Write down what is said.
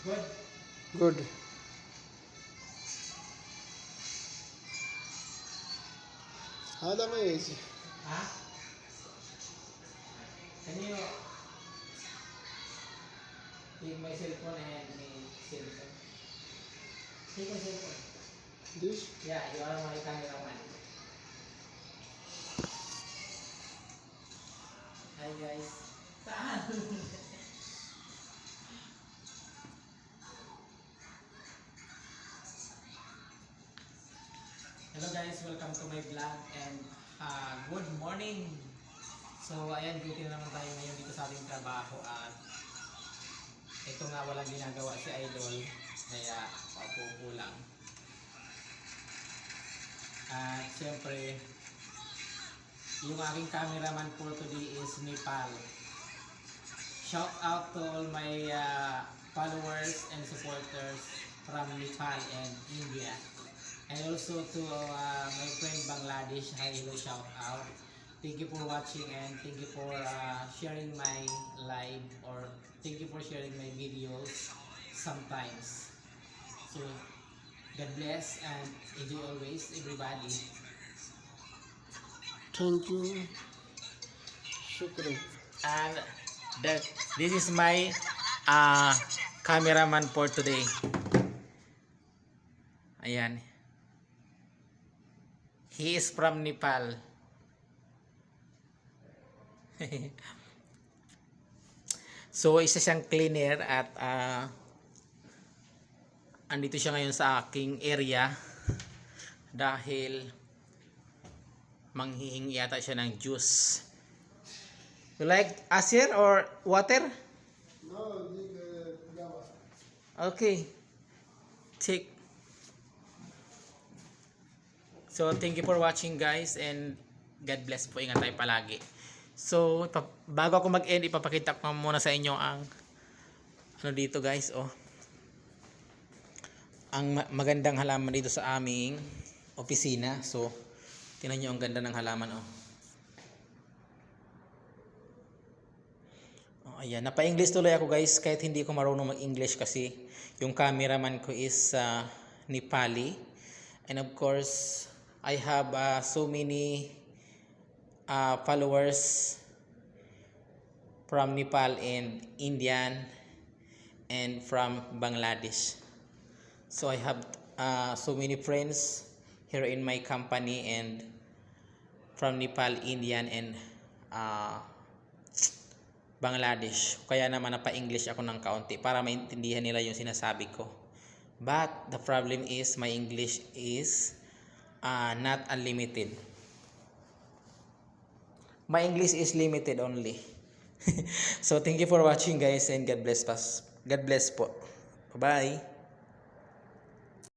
Good. Good. Hada mo is. Ha? Can you take my cellphone and my cellphone? Take my cellphone. This? Yeah, you are my cameraman. Hi guys. Saan? Hello guys, welcome to my vlog and good morning. So ayan, duty na naman tayo ngayon dito sa ating trabaho at ito nga walang ginagawa si Idol kaya paupo lang. At syempre yung aking cameraman for today is Nepal. Shout out to all my followers and supporters from Nepal and India. And also to my friend Bangladesh, hi, hello, shout out. Thank you for watching and thank you for sharing my live or thank you for sharing my videos sometimes. So, God bless and enjoy always everybody. Thank you. Shukran. And this is my cameraman for today. Ayan. He is from Nepal. So isa siyang cleaner at andito siya ngayon sa aking area dahil manghihingi yata siya ng juice. You like asir or water? No, gawa. Okay. Take. So, thank you for watching guys and God bless po. Ingat tayo palagi. So, bago ako mag-end, ipapakita ko muna sa inyo ang ano dito guys, oh. Ang magandang halaman dito sa aming opisina. So, tingnan nyo ang ganda ng halaman, oh. Oh, ayan. Napa-English tuloy ako guys kahit hindi ko marunong mag-English kasi yung cameraman ko is Nepali. And of course, I have so many followers from Nepal and Indian and from Bangladesh. So I have so many friends here in my company and from Nepal, Indian and Bangladesh. Kaya naman napa-English ako ng kaunti para maintindihan nila yung sinasabi ko. But the problem is my English is not unlimited. My English is limited only. So thank you for watching guys and God bless us. God bless po. Bye-bye.